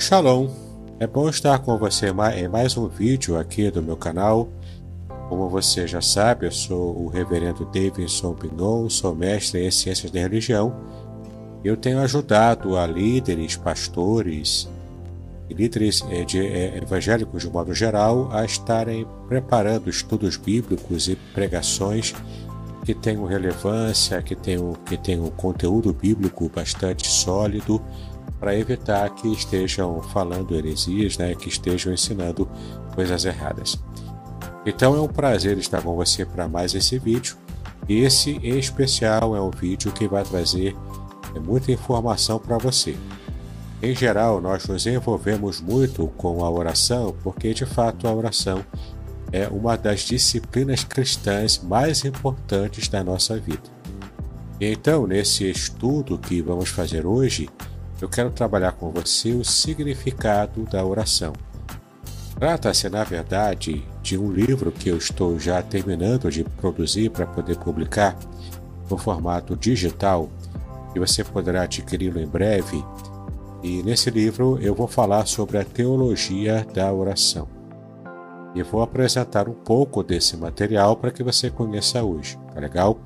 Shalom! É bom estar com você em mais um vídeo aqui do meu canal. Como você já sabe, eu sou o reverendo Davidson Pinon, sou mestre em Ciências da Religião. Eu tenho ajudado a líderes, pastores e líderes evangélicos de modo geral a estarem preparando estudos bíblicos e pregações que tenham relevância, que tenham conteúdo bíblico bastante sólido, para evitar que estejam falando heresias, que estejam ensinando coisas erradas. Então é um prazer estar com você para mais esse vídeo. E esse em especial é um vídeo que vai trazer muita informação para você. Em geral, nós nos envolvemos muito com a oração, porque de fato a oração é uma das disciplinas cristãs mais importantes da nossa vida. Então, nesse estudo que vamos fazer hoje, eu quero trabalhar com você o significado da oração. Trata-se, na verdade, de um livro que eu estou já terminando de produzir para poder publicar no formato digital, e você poderá adquiri-lo em breve. E nesse livro eu vou falar sobre a teologia da oração. E vou apresentar um pouco desse material para que você conheça hoje, tá legal?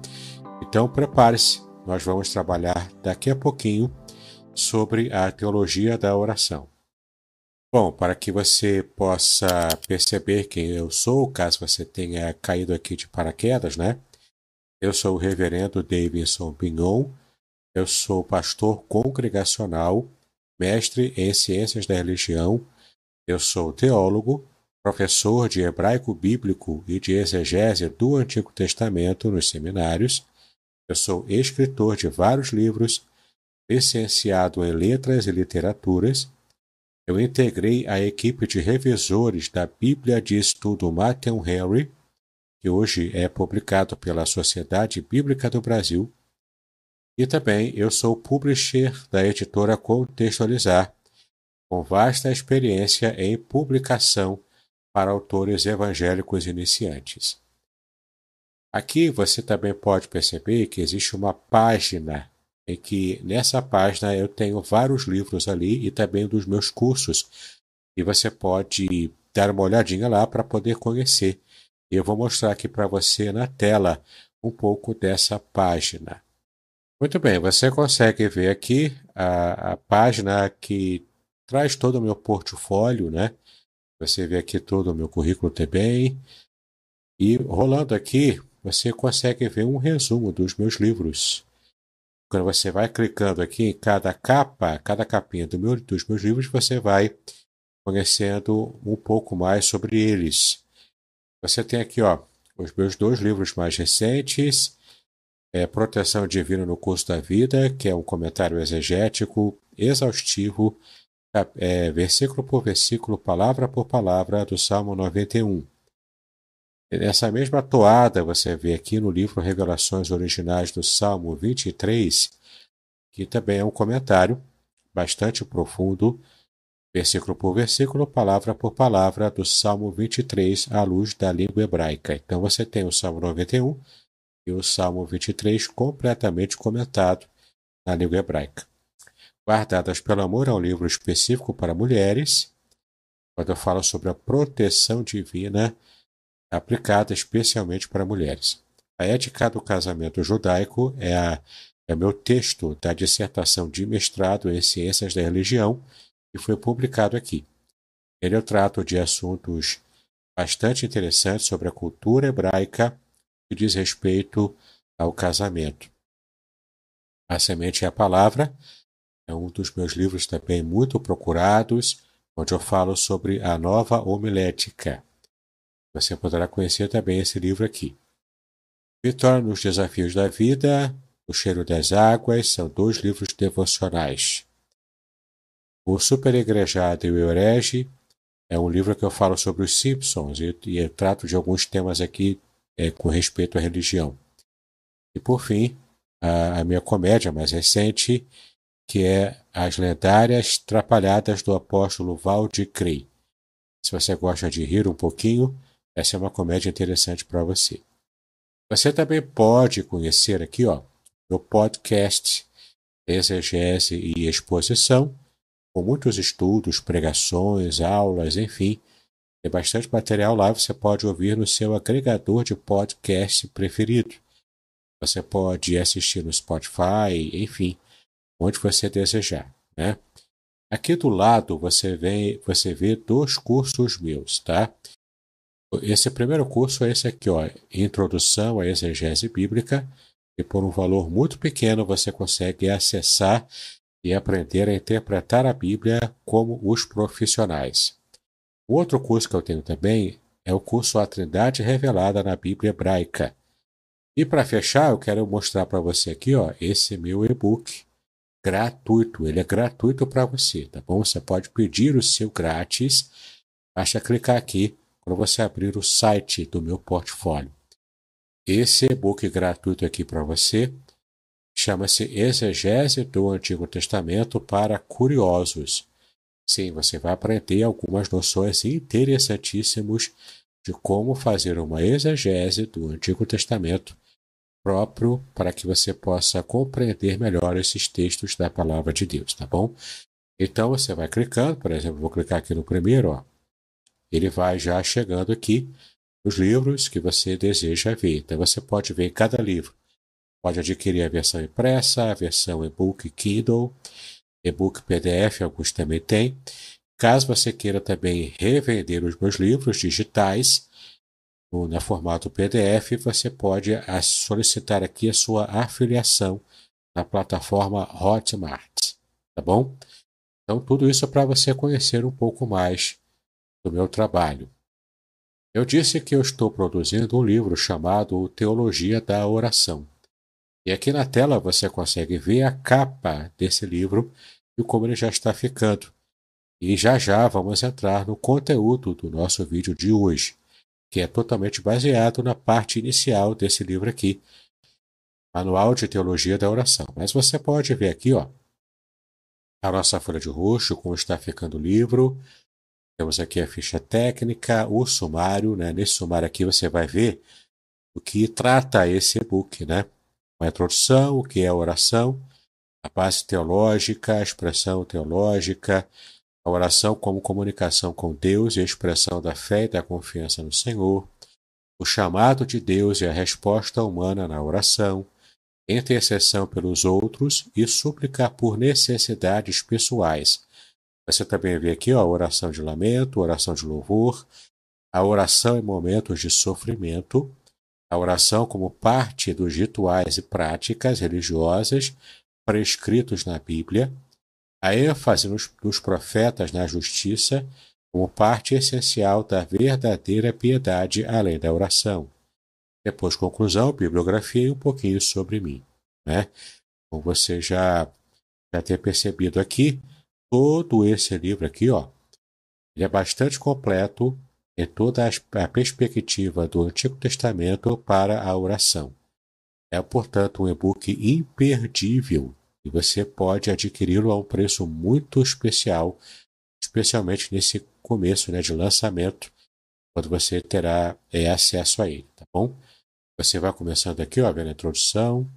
Então prepare-se, nós vamos trabalhar daqui a pouquinho sobre a teologia da oração. Bom, para que você possa perceber quem eu sou, caso você tenha caído aqui de paraquedas, Eu sou o reverendo Davidson Pinon, eu sou pastor congregacional, mestre em ciências da religião, eu sou teólogo, professor de hebraico bíblico e de exegese do Antigo Testamento nos seminários, eu sou escritor de vários livros, licenciado em Letras e Literaturas. Eu integrei a equipe de revisores da Bíblia de Estudo Matthew Henry, que hoje é publicado pela Sociedade Bíblica do Brasil. E também eu sou publisher da editora Contextualizar, com vasta experiência em publicação para autores evangélicos iniciantes. Aqui você também pode perceber que existe uma página em que nessa página eu tenho vários livros ali e também dos meus cursos. E você pode dar uma olhadinha lá para poder conhecer. Eu vou mostrar aqui para você na tela um pouco dessa página. Muito bem, você consegue ver aqui a página que traz todo o meu portfólio, Você vê aqui todo o meu currículo também. E rolando aqui, você consegue ver um resumo dos meus livros. Quando você vai clicando aqui em cada capa, cada capinha dos meus livros, você vai conhecendo um pouco mais sobre eles. Você tem aqui, os meus dois livros mais recentes, Proteção Divina no Curso da Vida, que é um comentário exegético, exaustivo, versículo por versículo, palavra por palavra, do Salmo 91. Nessa mesma toada, você vê aqui no livro Revelações Originais do Salmo 23, que também é um comentário bastante profundo, versículo por versículo, palavra por palavra, do Salmo 23, à luz da língua hebraica. Então você tem o Salmo 91 e o Salmo 23 completamente comentado na língua hebraica. Guardadas pelo Amor é um livro específico para mulheres, quando eu falo sobre a proteção divina aplicada especialmente para mulheres. A ética do casamento judaico é meu texto da dissertação de mestrado em Ciências da Religião, que foi publicado aqui. Ele eu trato de assuntos bastante interessantes sobre a cultura hebraica que diz respeito ao casamento. A Semente é a Palavra é um dos meus livros também muito procurados, onde eu falo sobre a nova homilética. Você poderá conhecer também esse livro aqui. Vitória nos Desafios da Vida, O Cheiro das Águas, são dois livros devocionais. O Superigrejado e o Herege é um livro que eu falo sobre os Simpsons e eu trato de alguns temas aqui com respeito à religião. E por fim, a minha comédia mais recente, que é As Lendárias Trapalhadas do Apóstolo Valdir Crey. Se você gosta de rir um pouquinho, essa é uma comédia interessante para você. Você também pode conhecer aqui, meu podcast Exegese e Exposição, com muitos estudos, pregações, aulas, enfim. Tem bastante material lá, você pode ouvir no seu agregador de podcast preferido. Você pode assistir no Spotify, enfim, onde você desejar, né? Aqui do lado você vê 2 cursos meus, tá? Esse primeiro curso é esse aqui, ó, Introdução à Exegese Bíblica, e por um valor muito pequeno você consegue acessar e aprender a interpretar a Bíblia como os profissionais. O outro curso que eu tenho também é o curso A Trindade Revelada na Bíblia Hebraica. E para fechar, eu quero mostrar para você aqui, ó, esse meu e-book gratuito. Ele é gratuito para você, tá bom? Você pode pedir o seu grátis. Basta clicar aqui quando você abrir o site do meu portfólio. Esse e-book gratuito aqui para você chama-se Exegese do Antigo Testamento para Curiosos. Sim, você vai aprender algumas noções interessantíssimas de como fazer uma exegese do Antigo Testamento próprio para que você possa compreender melhor esses textos da Palavra de Deus, tá bom? Então você vai clicando, por exemplo, vou clicar aqui no primeiro, ó. Ele vai já chegando aqui nos livros que você deseja ver. Então você pode ver cada livro. Pode adquirir a versão impressa, a versão e-book Kindle, e-book PDF, alguns também tem. Caso você queira também revender os meus livros digitais, no formato PDF, você pode solicitar aqui a sua afiliação na plataforma Hotmart, tá bom? Então, tudo isso é para você conhecer um pouco mais do meu trabalho. Eu disse que eu estou produzindo um livro chamado Teologia da Oração. E aqui na tela você consegue ver a capa desse livro e como ele já está ficando. E já já vamos entrar no conteúdo do nosso vídeo de hoje, que é totalmente baseado na parte inicial desse livro aqui, Manual de Teologia da Oração. Mas você pode ver aqui, ó, a nossa folha de roxo, como está ficando o livro. Temos aqui a ficha técnica, o sumário, né? Nesse sumário aqui você vai ver o que trata esse e-book, né? Uma introdução, o que é a oração, a base teológica, a expressão teológica, a oração como comunicação com Deus e a expressão da fé e da confiança no Senhor, o chamado de Deus e a resposta humana na oração, intercessão pelos outros e súplica por necessidades pessoais. Você também vê aqui, ó, a oração de lamento, oração de louvor, a oração em momentos de sofrimento, a oração como parte dos rituais e práticas religiosas prescritos na Bíblia, a ênfase nos profetas na justiça como parte essencial da verdadeira piedade além da oração. Depois, conclusão, bibliografia e um pouquinho sobre mim, né? Como você já ter percebido aqui, todo esse livro aqui, ó, ele é bastante completo em toda a perspectiva do Antigo Testamento para a oração. É, portanto, um e-book imperdível e você pode adquiri-lo a um preço muito especial, especialmente nesse começo, né, de lançamento, quando você terá acesso a ele, tá bom? Você vai começando aqui, ó, vendo a introdução,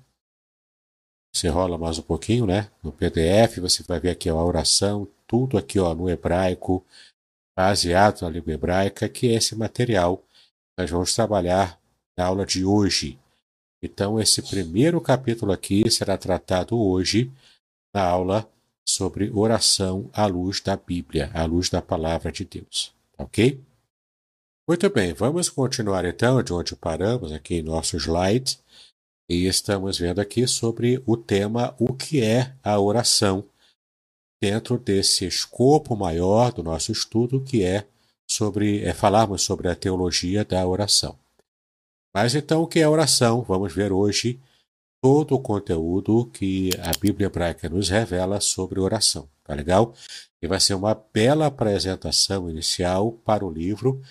você rola mais um pouquinho, né, no PDF, você vai ver aqui ó, a oração, tudo aqui ó, no hebraico, baseado na língua hebraica, que é esse material que nós vamos trabalhar na aula de hoje. Então, esse primeiro capítulo aqui será tratado hoje na aula sobre oração à luz da Bíblia, à luz da Palavra de Deus. Ok? Muito bem, vamos continuar então de onde paramos aqui em nosso slide. E estamos vendo aqui sobre o tema o que é a oração, dentro desse escopo maior do nosso estudo, que é falarmos sobre a teologia da oração. Mas então, o que é oração? Vamos ver hoje todo o conteúdo que a Bíblia Hebraica nos revela sobre oração. Tá legal? E vai ser uma bela apresentação inicial para o livro,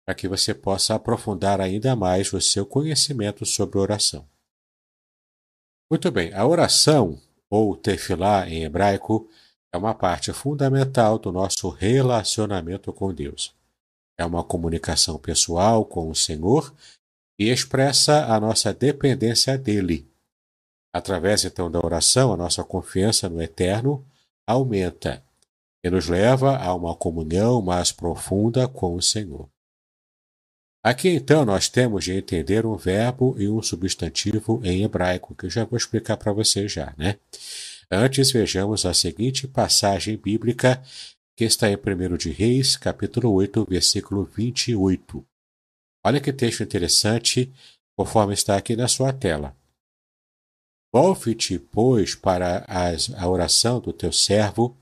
para que você possa aprofundar ainda mais o seu conhecimento sobre oração. Muito bem, a oração, ou tefilá em hebraico, é uma parte fundamental do nosso relacionamento com Deus. É uma comunicação pessoal com o Senhor e expressa a nossa dependência dele. Através, então, da oração, a nossa confiança no Eterno aumenta. e nos leva a uma comunhão mais profunda com o Senhor. Aqui então nós temos de entender um verbo e um substantivo em hebraico, que eu já vou explicar para você já, né? Antes vejamos a seguinte passagem bíblica que está em 1 de Reis, capítulo 8, versículo 28. Olha que texto interessante, conforme está aqui na sua tela. Volte-te, pois, para a oração do teu servo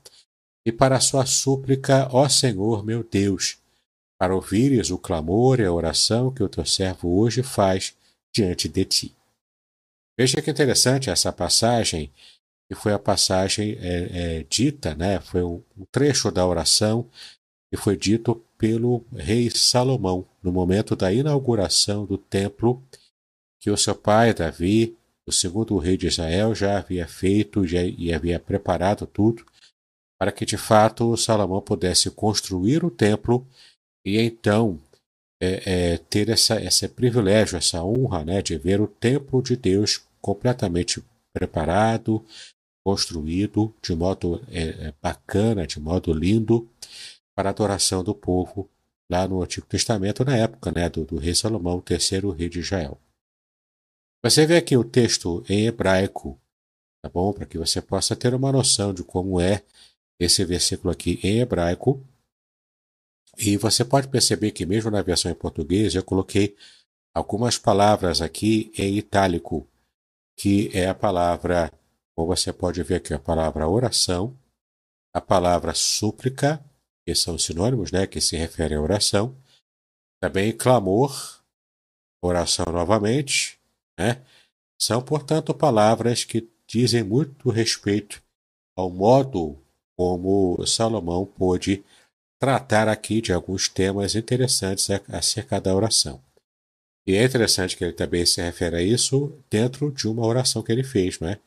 e para a sua súplica, ó Senhor meu Deus, para ouvires o clamor e a oração que o teu servo hoje faz diante de ti. Veja que interessante essa passagem, que foi a passagem dita, né? Foi um trecho da oração que foi dito pelo rei Salomão no momento da inauguração do templo que o seu pai Davi, o segundo rei de Israel, já havia feito e havia preparado tudo para que de fato Salomão pudesse construir o templo e então ter esse privilégio, essa honra, né, de ver o templo de Deus completamente preparado, construído de modo bacana, de modo lindo, para a adoração do povo lá no Antigo Testamento, na época, né, do rei Salomão, o terceiro rei de Israel. Você vê aqui o texto em hebraico, tá bom? Para que você possa ter uma noção de como é esse versículo aqui em hebraico. E você pode perceber que mesmo na versão em português eu coloquei algumas palavras aqui em itálico, que é a palavra, como você pode ver aqui, a palavra oração, a palavra súplica, que são sinônimos, né, que se referem à oração, também clamor, oração novamente, né? São, portanto, palavras que dizem muito respeito ao modo como Salomão pôde tratar aqui de alguns temas interessantes acerca da oração. E é interessante que ele também se refere a isso dentro de uma oração que ele fez, não é?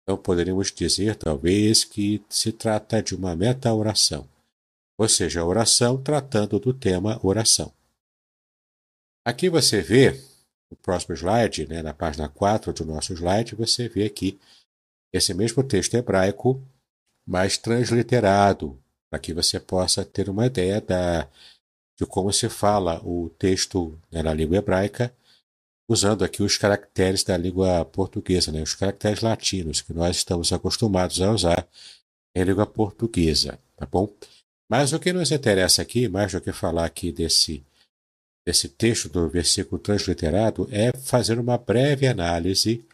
Então poderíamos dizer, talvez, que se trata de uma meta-oração, ou seja, a oração tratando do tema oração. Aqui você vê, no próximo slide, né, na página 4 do nosso slide, você vê aqui esse mesmo texto hebraico, mas transliterado, para que você possa ter uma ideia de como se fala o texto, né, na língua hebraica, usando aqui os caracteres da língua portuguesa, né, os caracteres latinos que nós estamos acostumados a usar em língua portuguesa, tá bom? Mas o que nos interessa aqui, mais do que falar aqui desse texto do versículo transliterado, é fazer uma breve análise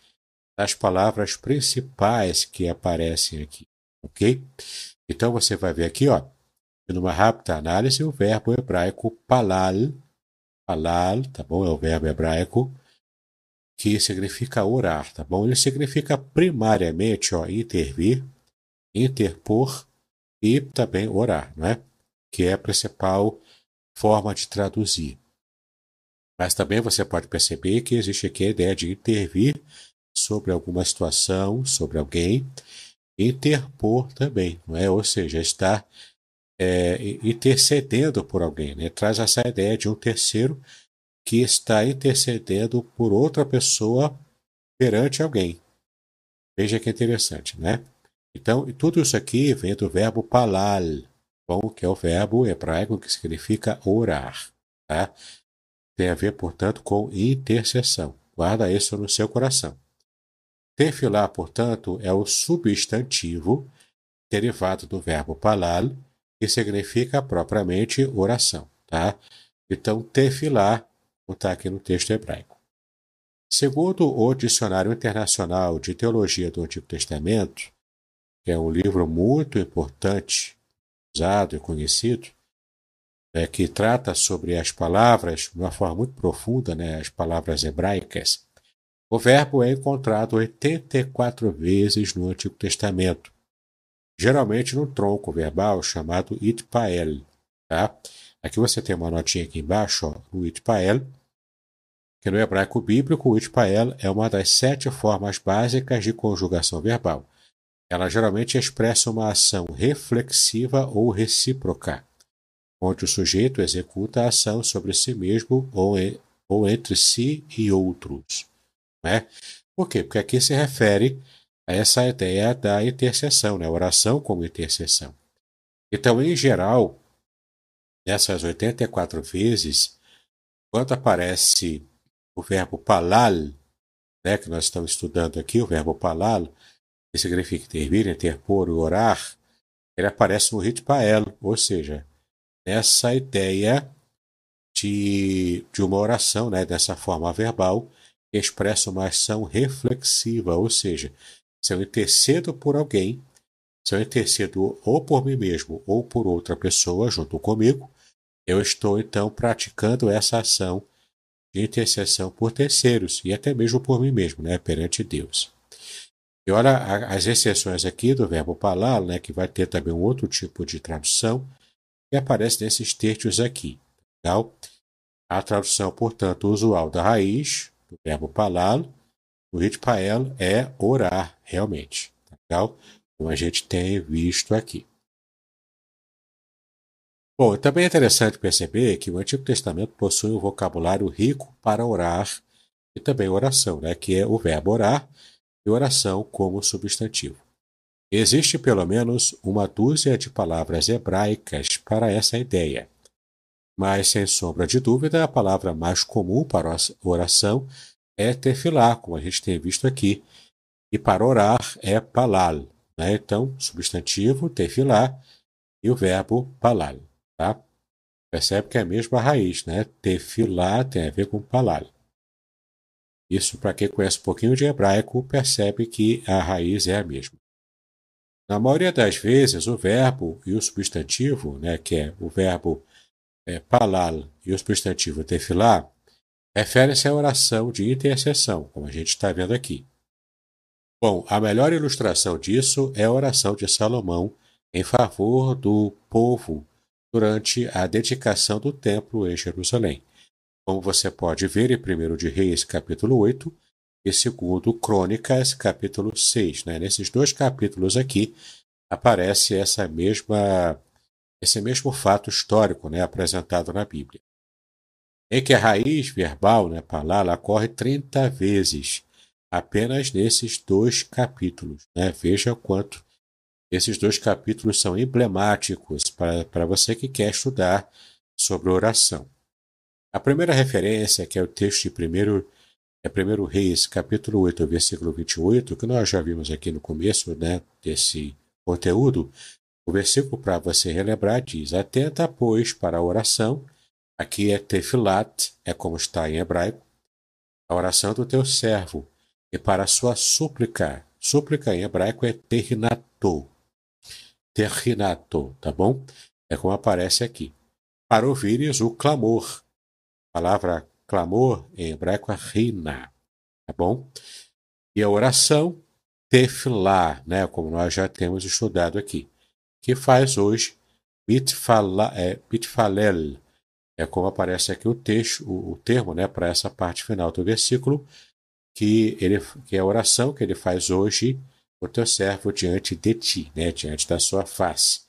das palavras principais que aparecem aqui, ok? Então você vai ver aqui, ó, numa rápida análise, o verbo hebraico palal, tá bom? É o verbo hebraico que significa orar, tá bom? Ele significa primariamente, ó, intervir, interpor e também orar, não é? Que é a principal forma de traduzir. Mas também você pode perceber que existe aqui a ideia de intervir sobre alguma situação, sobre alguém, interpor também, não é? Ou seja, estar intercedendo por alguém, né? Traz essa ideia de um terceiro que está intercedendo por outra pessoa perante alguém. Veja que interessante, né? Então, tudo isso aqui vem do verbo palal, bom, que é o verbo hebraico que significa orar, tá? Tem a ver, portanto, com intercessão. Guarda isso no seu coração. Tefilar, portanto, é o substantivo derivado do verbo palal, que significa propriamente oração, tá? Então, tefilar está aqui no texto hebraico. Segundo o Dicionário Internacional de Teologia do Antigo Testamento, que é um livro muito importante, usado e conhecido, que trata sobre as palavras de uma forma muito profunda, né, as palavras hebraicas, o verbo é encontrado 84 vezes no Antigo Testamento, geralmente no tronco verbal chamado itpael. Tá? Aqui você tem uma notinha aqui embaixo, ó, o itpael, que no hebraico bíblico o itpael é uma das 7 formas básicas de conjugação verbal. Ela geralmente expressa uma ação reflexiva ou recíproca, onde o sujeito executa a ação sobre si mesmo ou entre si e outros. Né? Por quê? Porque aqui se refere a essa ideia da intercessão, né? Oração como intercessão. Então, em geral, nessas 84 vezes, quando aparece o verbo palal, né, que nós estamos estudando aqui, o verbo palal, que significa intervir, interpor, orar, ele aparece no ritpael, ou seja, nessa ideia de uma oração, né, dessa forma verbal, que expressa uma ação reflexiva, ou seja, se eu intercedo por alguém, se eu intercedo ou por mim mesmo ou por outra pessoa junto comigo, eu estou então praticando essa ação de intercessão por terceiros e até mesmo por mim mesmo, né, perante Deus. E olha as exceções aqui do verbo palar, né, que vai ter também um outro tipo de tradução que aparece nesses textos aqui. Legal? A tradução, portanto, usual da raiz do verbo palar, o ritpael, é orar, realmente. Legal? Como a gente tem visto aqui. Bom, também é interessante perceber que o Antigo Testamento possui um vocabulário rico para orar e também oração, né, que é o verbo orar e oração como substantivo. Existe pelo menos uma dúzia de palavras hebraicas para essa ideia, mas sem sombra de dúvida a palavra mais comum para oração é tefilá, como a gente tem visto aqui, e para orar é palal, né? Então, substantivo tefilá e o verbo palal, tá? Percebe que é a mesma raiz, né? Tefilá tem a ver com palal. Isso, para quem conhece um pouquinho de hebraico, percebe que a raiz é a mesma. Na maioria das vezes, o verbo e o substantivo, né, que é o verbo palal e o substantivo tefilá, referem-se à oração de intercessão, como a gente está vendo aqui. Bom, a melhor ilustração disso é a oração de Salomão em favor do povo durante a dedicação do templo em Jerusalém. Como você pode ver em 1 de Reis, capítulo 8, e 2 Crônicas, capítulo 6. Né? Nesses dois capítulos aqui, aparece esse mesmo fato histórico, né, apresentado na Bíblia. Em que a raiz verbal, né, palala, ocorre 30 vezes, apenas nesses dois capítulos. Né? Veja quanto esses dois capítulos são emblemáticos para você que quer estudar sobre oração. A primeira referência, que é o texto de 1 Reis, capítulo 8, versículo 28, que nós já vimos aqui no começo, né, desse conteúdo, o versículo para você relembrar diz: atenta, pois, para a oração, aqui é tefilat, é como está em hebraico, a oração do teu servo, e para a sua súplica. Súplica em hebraico é terinato. Terinato, tá bom? É como aparece aqui. Para ouvires o clamor. A palavra clamor em hebraico é rina, tá bom? E a oração, tefilá, né, como nós já temos estudado aqui, que faz hoje mitfalel, é como aparece aqui o texto, o termo, né, para essa parte final do versículo, que é a oração que ele faz hoje, o teu servo diante de ti, né, diante da sua face.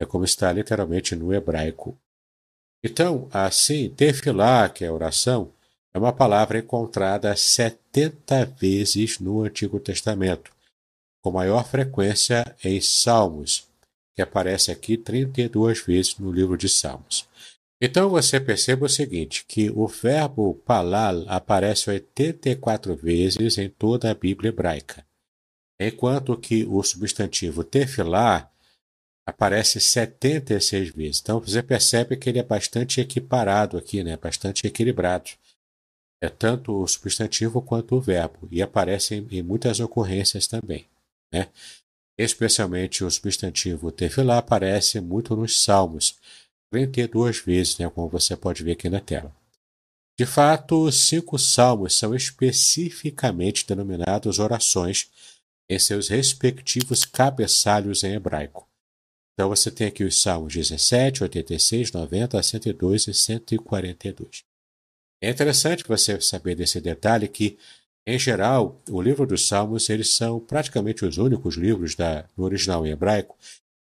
É como está literalmente no hebraico. Então, assim, tefilá, que é oração, é uma palavra encontrada 70 vezes no Antigo Testamento, com maior frequência em Salmos, que aparece aqui 32 vezes no livro de Salmos. Então você perceba o seguinte, que o verbo palal aparece 84 vezes em toda a Bíblia hebraica, enquanto que o substantivo tefilá aparece 76 vezes. Então você percebe que ele é bastante equiparado aqui, né? Bastante equilibrado. É tanto o substantivo quanto o verbo, e aparece em muitas ocorrências também, né? Especialmente o substantivo tefilá aparece muito nos Salmos, 32 vezes, né? Como você pode ver aqui na tela. De fato, os 5 salmos são especificamente denominados orações em seus respectivos cabeçalhos em hebraico. Então você tem aqui os salmos 17, 86, 90, 102 e 142. É interessante você saber desse detalhe que, em geral, o livro dos salmos eles são praticamente os únicos livros no original em hebraico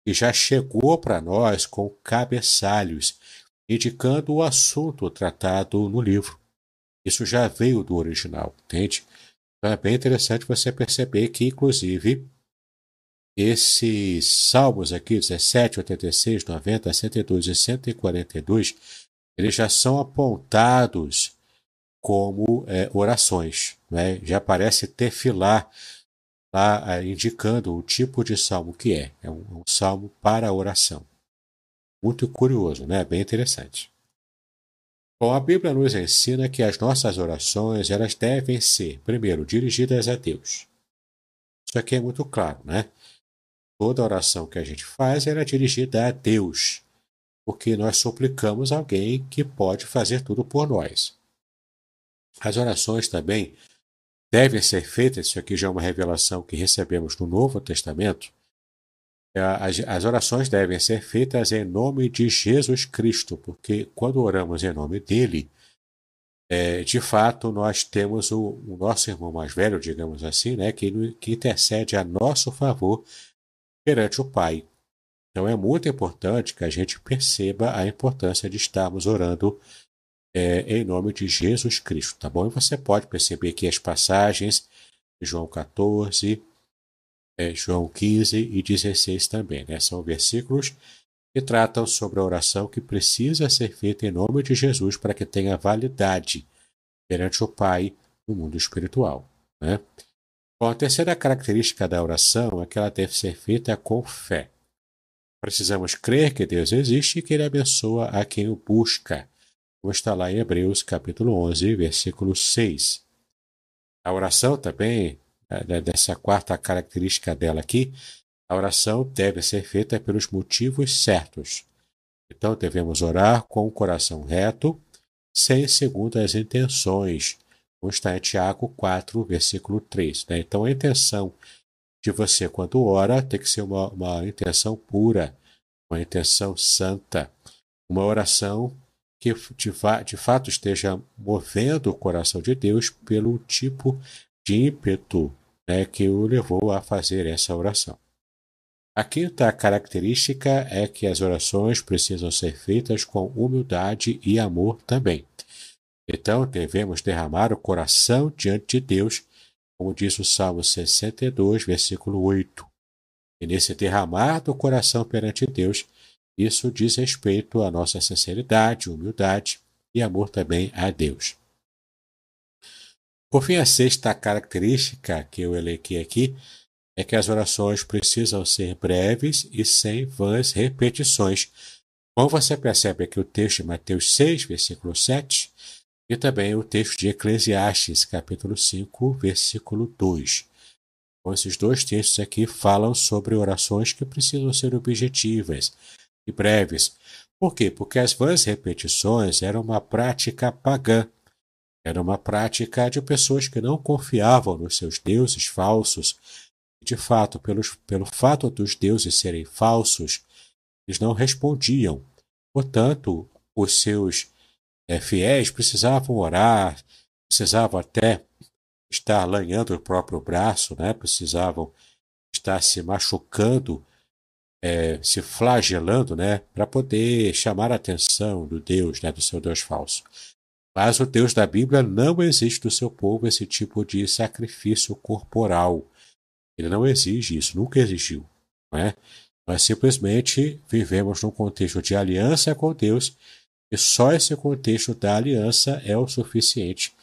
que já chegou para nós com cabeçalhos, indicando o assunto tratado no livro. Isso já veio do original, entende? Então é bem interessante você perceber que, inclusive, esses salmos aqui, 17, 86, 90, 102 e 142, eles já são apontados como orações, né? Já aparece tefilah lá indicando o tipo de salmo que é. É um salmo para oração. Muito curioso, né? Bem interessante. Bom, a Bíblia nos ensina que as nossas orações elas devem ser, primeiro, dirigidas a Deus. Isso aqui é muito claro, né? Toda oração que a gente faz era dirigida a Deus, porque nós suplicamos alguém que pode fazer tudo por nós. As orações também devem ser feitas, isso aqui já é uma revelação que recebemos no Novo Testamento, as orações devem ser feitas em nome de Jesus Cristo, porque quando oramos em nome dele, de fato nós temos o nosso irmão mais velho, digamos assim, né, que intercede a nosso favor perante o Pai. Então é muito importante que a gente perceba a importância de estarmos orando em nome de Jesus Cristo, tá bom? E você pode perceber que as passagens de João 14, João 15 e 16 também, né? São versículos que tratam sobre a oração que precisa ser feita em nome de Jesus para que tenha validade perante o Pai no mundo espiritual, né? Bom, a terceira característica da oração é que ela deve ser feita com fé. Precisamos crer que Deus existe e que Ele abençoa a quem o busca, como está lá em Hebreus capítulo 11, versículo 6. A oração também, dessa quarta característica dela aqui, a oração deve ser feita pelos motivos certos. Então devemos orar com o coração reto, sem segundas intenções, como está em Tiago 4, versículo 3. Né? Então a intenção de você quando ora tem que ser uma intenção pura, uma intenção santa, uma oração que de fato esteja movendo o coração de Deus pelo tipo de ímpeto, né, que o levou a fazer essa oração. A quinta característica é que as orações precisam ser feitas com humildade e amor também. Então, devemos derramar o coração diante de Deus, como diz o Salmo 62, versículo 8. E nesse derramar do coração perante Deus, isso diz respeito à nossa sinceridade, humildade e amor também a Deus. Por fim, a sexta característica que eu elenquei aqui é que as orações precisam ser breves e sem vãs repetições. Como você percebe aqui o texto de Mateus 6, versículo 7, e também o texto de Eclesiastes, capítulo 5, versículo 2. Então, esses dois textos aqui falam sobre orações que precisam ser objetivas e breves. Por quê? Porque as vãs repetições eram uma prática pagã. Era uma prática de pessoas que não confiavam nos seus deuses falsos. De fato, pelo fato dos deuses serem falsos, eles não respondiam. Portanto, os seus fiéis precisavam orar, precisavam até estar lanhando o próprio braço, né? Precisavam estar se machucando, se flagelando, né? Para poder chamar a atenção do Deus, né? Do seu Deus falso. Mas o Deus da Bíblia não exige do seu povo esse tipo de sacrifício corporal. Ele não exige isso, nunca exigiu. Não é? Nós simplesmente vivemos num contexto de aliança com Deus e só esse contexto da aliança é o suficiente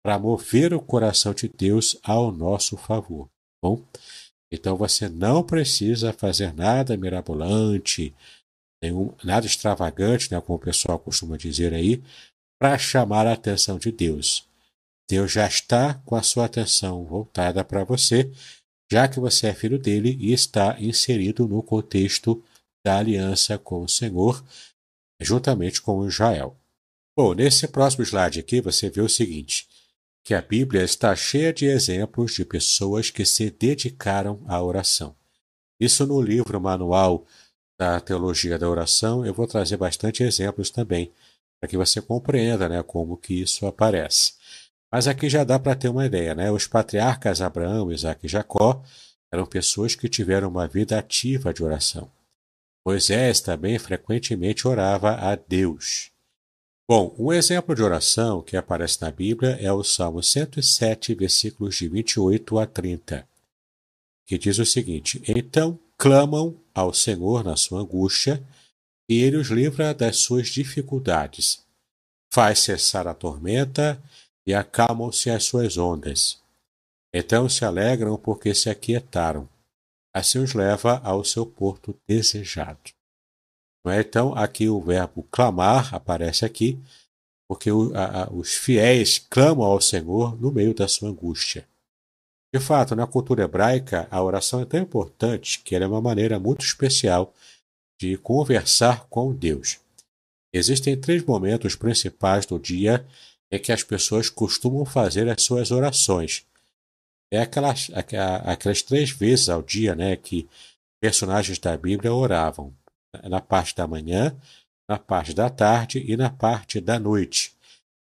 para mover o coração de Deus ao nosso favor. Bom? Então você não precisa fazer nada mirabolante, nada extravagante, né, como o pessoal costuma dizer aí, para chamar a atenção de Deus. Deus já está com a sua atenção voltada para você, já que você é filho dele e está inserido no contexto da aliança com o Senhor, juntamente com Israel. Bom, nesse próximo slide aqui você vê o seguinte, que a Bíblia está cheia de exemplos de pessoas que se dedicaram à oração. Isso no livro Manual da Teologia da Oração, eu vou trazer bastante exemplos também, para que você compreenda, né, como que isso aparece. Mas aqui já dá para ter uma ideia, né? Os patriarcas Abraão, Isaque e Jacó eram pessoas que tiveram uma vida ativa de oração. Moisés também frequentemente orava a Deus. Bom, um exemplo de oração que aparece na Bíblia é o Salmo 107, versículos de 28 a 30, que diz o seguinte: então clamam ao Senhor na sua angústia, e ele os livra das suas dificuldades. Faz cessar a tormenta e acalmam-se as suas ondas. Então se alegram porque se aquietaram. Assim os leva ao seu porto desejado. Não é? Então, aqui o verbo clamar aparece aqui, porque os fiéis clamam ao Senhor no meio da sua angústia. De fato, na cultura hebraica, a oração é tão importante que ela é uma maneira muito especial de conversar com Deus. Existem 3 momentos principais do dia em que as pessoas costumam fazer as suas orações. É aquelas 3 vezes ao dia, né, que personagens da Bíblia oravam. Na parte da manhã, na parte da tarde e na parte da noite.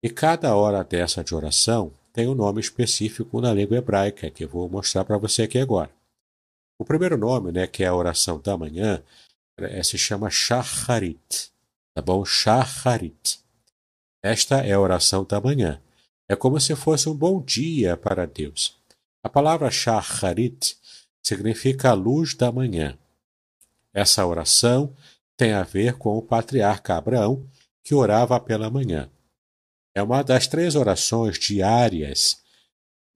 E cada hora dessa de oração tem um nome específico na língua hebraica, que eu vou mostrar para você aqui agora. O primeiro nome, né, que é a oração da manhã, se chama Shacharit. Tá bom? Shacharit. Esta é a oração da manhã. É como se fosse um bom dia para Deus. A palavra Shacharit significa a luz da manhã. Essa oração tem a ver com o patriarca Abraão, que orava pela manhã. É uma das 3 orações diárias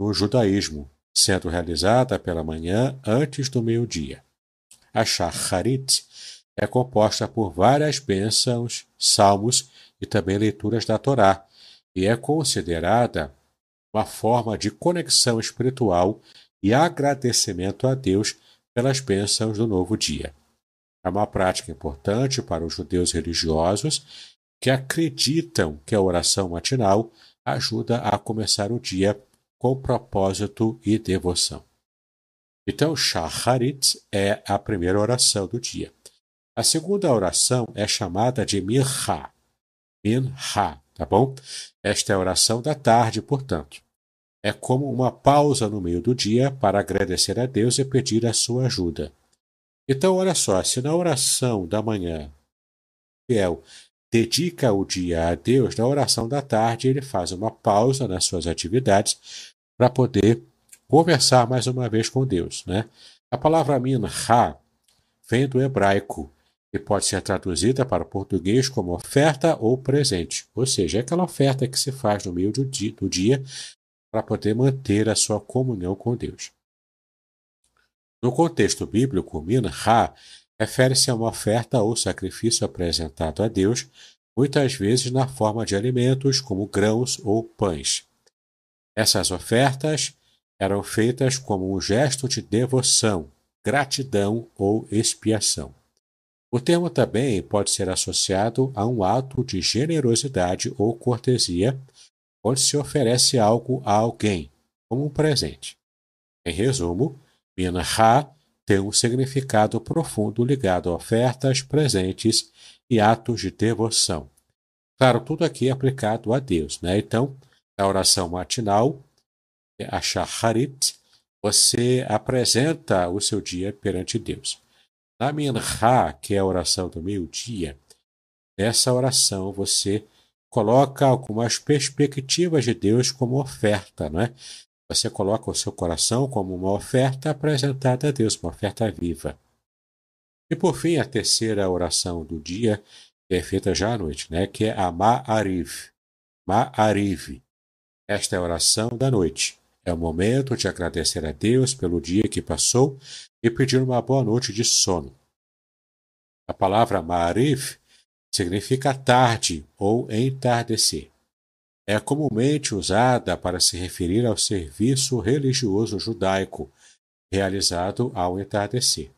no judaísmo, sendo realizada pela manhã antes do meio-dia. A Shacharit é composta por várias bênçãos, salmos e também leituras da Torá, e é considerada uma forma de conexão espiritual e agradecimento a Deus pelas bênçãos do novo dia. É uma prática importante para os judeus religiosos que acreditam que a oração matinal ajuda a começar o dia com propósito e devoção. Então, Shacharit é a primeira oração do dia. A segunda oração é chamada de Minha. Minha, tá bom? Esta é a oração da tarde, portanto. É como uma pausa no meio do dia para agradecer a Deus e pedir a sua ajuda. Então, olha só, se na oração da manhã, o fiel dedica o dia a Deus, na oração da tarde ele faz uma pausa nas suas atividades para poder conversar mais uma vez com Deus, né? A palavra minha vem do hebraico e pode ser traduzida para o português como oferta ou presente, ou seja, é aquela oferta que se faz no meio do dia para poder manter a sua comunhão com Deus. No contexto bíblico, minha refere-se a uma oferta ou sacrifício apresentado a Deus, muitas vezes na forma de alimentos como grãos ou pães. Essas ofertas eram feitas como um gesto de devoção, gratidão ou expiação. O termo também pode ser associado a um ato de generosidade ou cortesia, onde se oferece algo a alguém, como um presente. Em resumo, Minha tem um significado profundo ligado a ofertas, presentes e atos de devoção. Claro, tudo aqui é aplicado a Deus, né? Então, a oração matinal, a Shacharit, você apresenta o seu dia perante Deus. Na Minha, que é a oração do meio-dia, nessa oração você coloca algumas perspectivas de Deus como oferta, né? Você coloca o seu coração como uma oferta apresentada a Deus, uma oferta viva. E por fim, a terceira oração do dia é feita já à noite, né? Que é a Ma'ariv. Ma'ariv. Esta é a oração da noite. É o momento de agradecer a Deus pelo dia que passou e pedir uma boa noite de sono. A palavra Ma'ariv significa tarde ou entardecer. É comumente usada para se referir ao serviço religioso judaico, realizado ao entardecer.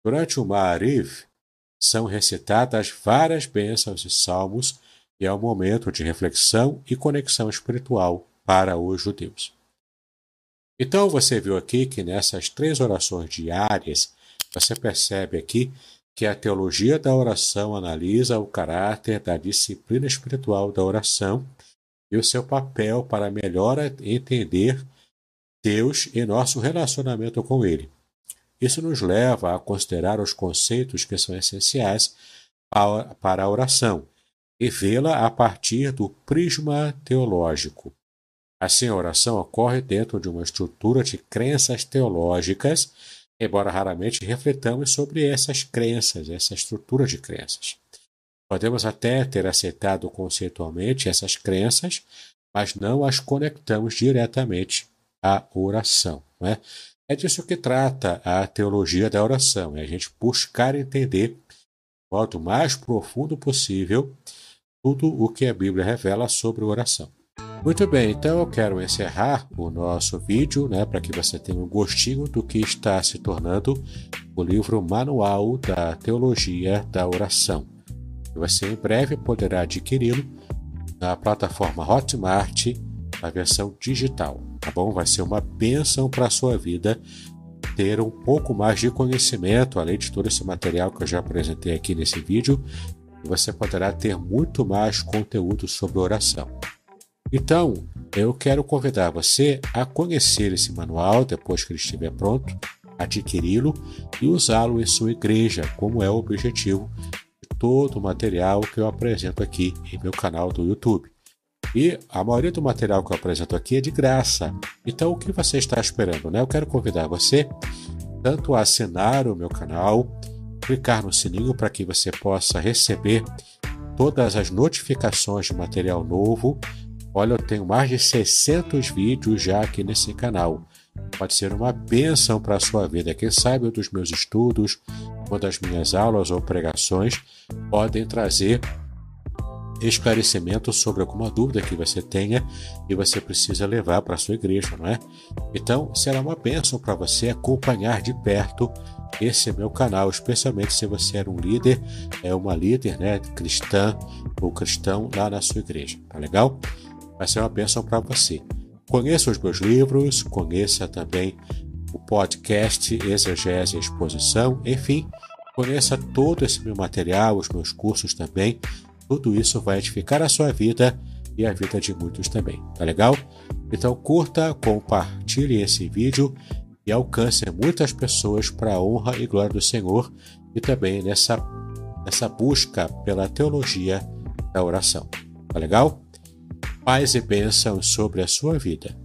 Durante o Ma'ariv, são recitadas várias bênçãos e salmos e é um momento de reflexão e conexão espiritual para os judeus. Então você viu aqui que nessas 3 orações diárias, você percebe aqui que a teologia da oração analisa o caráter da disciplina espiritual da oração e o seu papel para melhor entender Deus e nosso relacionamento com Ele. Isso nos leva a considerar os conceitos que são essenciais para a oração e vê-la a partir do prisma teológico. Assim, a oração ocorre dentro de uma estrutura de crenças teológicas, embora raramente refletamos sobre essas crenças, essa estrutura de crenças. Podemos até ter aceitado conceitualmente essas crenças, mas não as conectamos diretamente à oração. Não é? É disso que trata a teologia da oração, é a gente buscar entender, de modo mais profundo possível, tudo o que a Bíblia revela sobre oração. Muito bem, então eu quero encerrar o nosso vídeo, para que você tenha um gostinho do que está se tornando o livro Manual da Teologia da Oração. Você em breve poderá adquiri-lo na plataforma Hotmart, a versão digital, tá bom? Vai ser uma bênção para a sua vida ter um pouco mais de conhecimento, além de todo esse material que eu já apresentei aqui nesse vídeo, você poderá ter muito mais conteúdo sobre oração. Então, eu quero convidar você a conhecer esse manual depois que ele estiver pronto, adquiri-lo e usá-lo em sua igreja, como é o objetivo de todo o material que eu apresento aqui em meu canal do YouTube. E a maioria do material que eu apresento aqui é de graça. Então, o que você está esperando, Eu quero convidar você tanto a assinar o meu canal, clicar no sininho para que você possa receber todas as notificações de material novo. Olha, eu tenho mais de 600 vídeos já aqui nesse canal. Pode ser uma bênção para a sua vida. Quem sabe um dos meus estudos, uma das minhas aulas ou pregações podem trazer esclarecimento sobre alguma dúvida que você tenha e você precisa levar para a sua igreja, não é? Então, será uma bênção para você acompanhar de perto esse meu canal, especialmente se você era um líder, uma líder, cristã ou cristão lá na sua igreja, tá legal? Vai ser uma bênção para você. Conheça os meus livros, conheça também o podcast Exegese e Exposição, enfim, conheça todo esse meu material, os meus cursos também. Tudo isso vai edificar a sua vida e a vida de muitos também, tá legal? Então curta, compartilhe esse vídeo e alcance muitas pessoas para a honra e glória do Senhor e também nessa busca pela teologia da oração, tá legal? Paz e bênção sobre a sua vida.